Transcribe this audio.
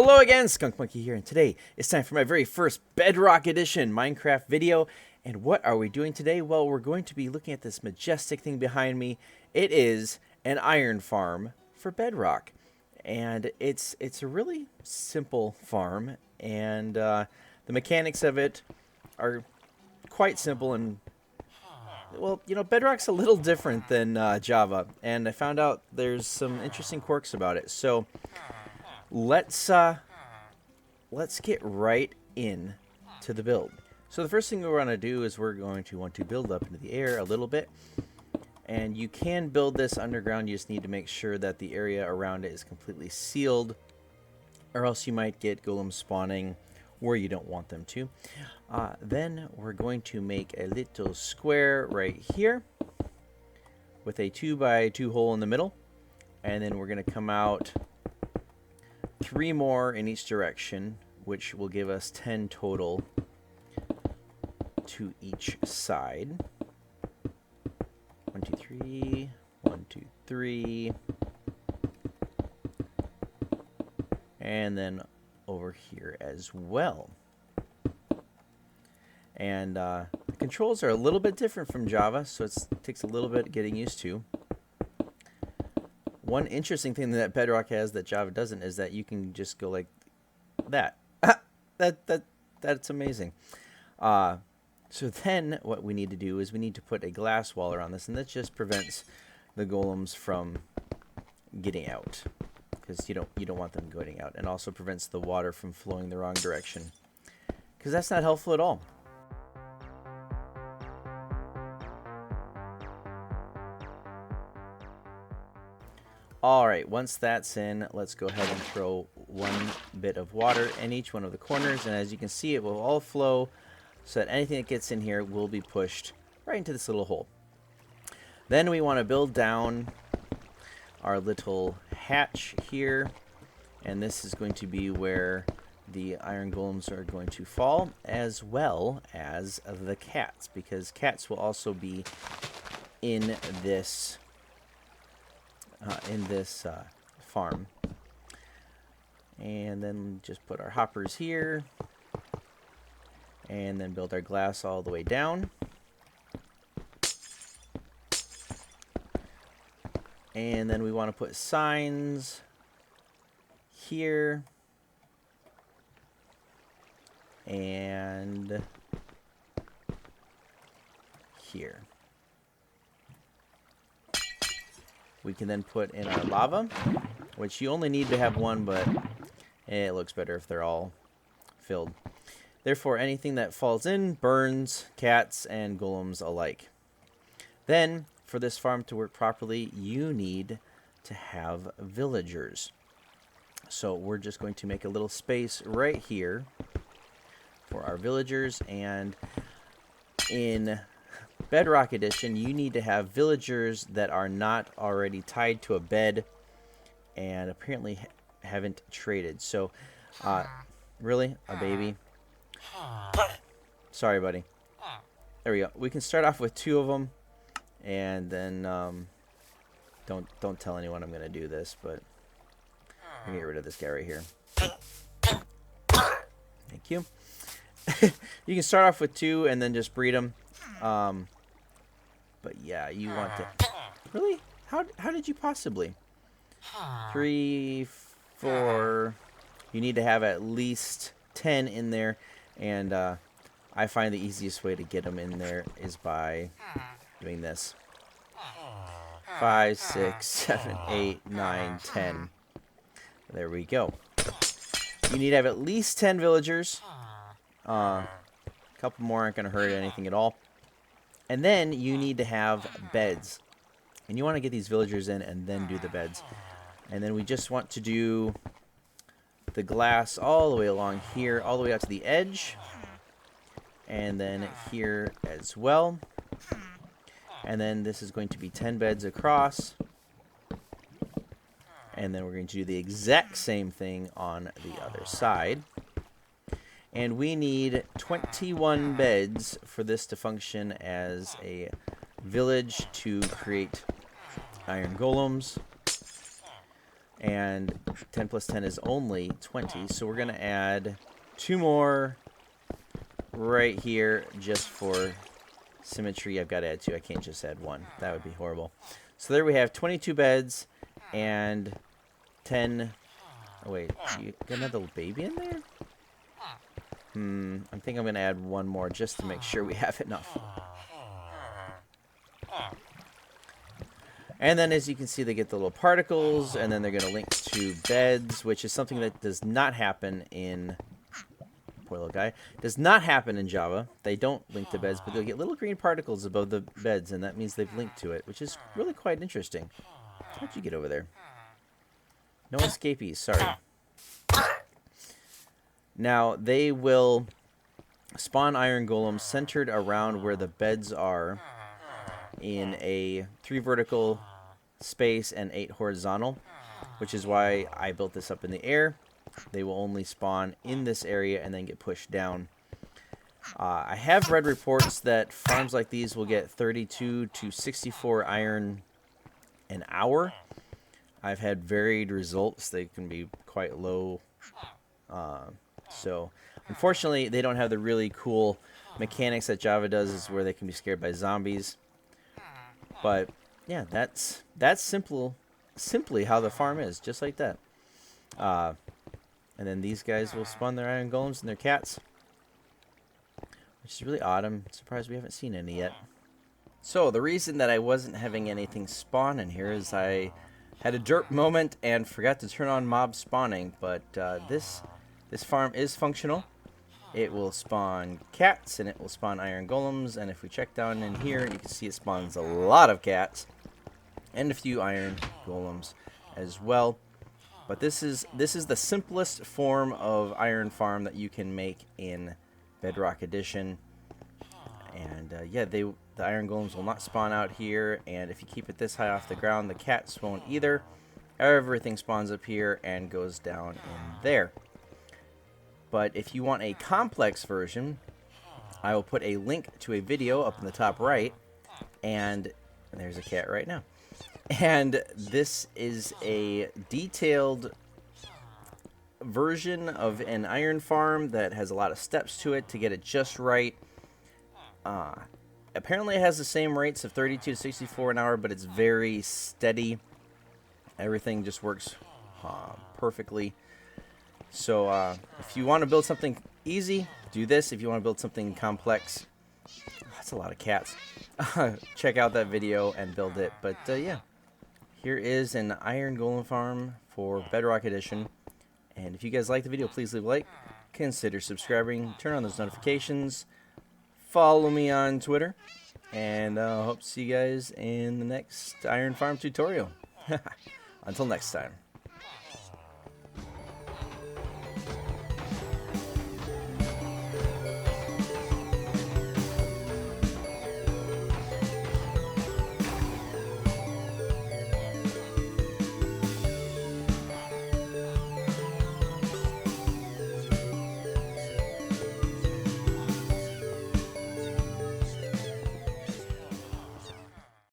Hello again, Skunk Monkey here, and today it's time for my very first Bedrock Edition Minecraft video. And what are we doing today? Well, we're going to be looking at this majestic thing behind me. It is an iron farm for Bedrock, and it's a really simple farm, and the mechanics of it are quite simple. And well, you know, Bedrock's a little different than Java, and I found out there's some interesting quirks about it. So let's get right in to the build. So the first thing we want to do is we're going to want to build up into the air a little bit, and you can build this underground. You just need to make sure that the area around it is completely sealed, or else you might get golems spawning where you don't want them to. Then we're going to make a little square right here with a 2x2 hole in the middle, and then we're going to come out 3 more in each direction, which will give us 10 total to each side. 1, 2, 3. 1, 2, 3. And then over here as well. And the controls are a little bit different from Java, so it takes a little bit getting used to. One interesting thing that Bedrock has that Java doesn't is that you can just go like that. That's amazing. So then what we need to do is we need to put a glass wall around this, and that just prevents the golems from getting out, because you don't want them getting out, and also prevents the water from flowing the wrong direction, because that's not helpful at all. Alright, once that's in, let's go ahead and throw 1 bit of water in each one of the corners, and as you can see, it will all flow so that anything that gets in here will be pushed right into this little hole. Then we want to build down our little hatch here, and this is going to be where the iron golems are going to fall, as well as the cats, because cats will also be in this farm. And then just put our hoppers here, and then build our glass all the way down. And then we want to put signs here and here. We can then put in our lava, which you only need to have 1, but it looks better if they're all filled. Therefore, anything that falls in burns cats and golems alike. Then, for this farm to work properly, you need to have villagers. So we're just going to make a little space right here for our villagers, and in Bedrock Edition, you need to have villagers that are not already tied to a bed and apparently haven't traded. So, really? A baby? Sorry, buddy. There we go. We can start off with 2 of them, and then don't tell anyone I'm going to do this, but I'm going to get rid of this guy right here. Thank you. You can start off with 2 and then just breed them. But yeah, you want to... Really? How did you possibly? 3, 4... You need to have at least 10 in there, and I find the easiest way to get them in there is by doing this. 5, 6, 7, 8, 9, 10. There we go. You need to have at least 10 villagers. A couple more aren't going to hurt anything at all. And then you need to have beds. And you want to get these villagers in and then do the beds. And then we just want to do the glass all the way along here, all the way out to the edge. And then here as well. And then this is going to be 10 beds across. And then we're going to do the exact same thing on the other side. And we need 21 beds for this to function as a village to create iron golems. And 10 plus 10 is only 20. So we're going to add 2 more right here just for symmetry. I've got to add 2. I can't just add 1. That would be horrible. So there we have 22 beds and 10. Oh, wait. You got another little baby in there? I think I'm going to add 1 more just to make sure we have enough. And then, as you can see, they get the little particles, and then they're going to link to beds, which is something that does not happen in... Poor little guy. Does not happen in Java. They don't link to beds, but they'll get little green particles above the beds, and that means they've linked to it, which is really quite interesting. How'd you get over there? No escapees, sorry. Now, they will spawn iron golems centered around where the beds are in a 3 vertical space and 8 horizontal, which is why I built this up in the air. They will only spawn in this area and then get pushed down. I have read reports that farms like these will get 32 to 64 iron an hour. I've had varied results. They can be quite low. So, unfortunately, they don't have the really cool mechanics that Java does, is where they can be scared by zombies. But yeah, that's simply how the farm is, just like that. And then these guys will spawn their iron golems and their cats, which is really odd. I'm surprised we haven't seen any yet. So the reason that I wasn't having anything spawn in here is I had a derp moment and forgot to turn on mob spawning. But this farm is functional. It will spawn cats, and it will spawn iron golems, and if we check down in here, you can see it spawns a lot of cats and a few iron golems as well. But this is the simplest form of iron farm that you can make in Bedrock Edition. And yeah, the iron golems will not spawn out here, and if you keep it this high off the ground, the cats won't either. Everything spawns up here and goes down in there. But if you want a complex version, I will put a link to a video up in the top right. And there's a cat right now. And this is a detailed version of an iron farm that has a lot of steps to it to get it just right. Apparently it has the same rates of 32 to 64 an hour, but it's very steady. Everything just works perfectly. So if you want to build something easy, do this. If you want to build something complex, that's a lot of cats. Check out that video and build it. But yeah, here is an iron golem farm for Bedrock Edition. And if you guys like the video, please leave a like. Consider subscribing. Turn on those notifications. Follow me on Twitter. And hope to see you guys in the next iron farm tutorial. Until next time.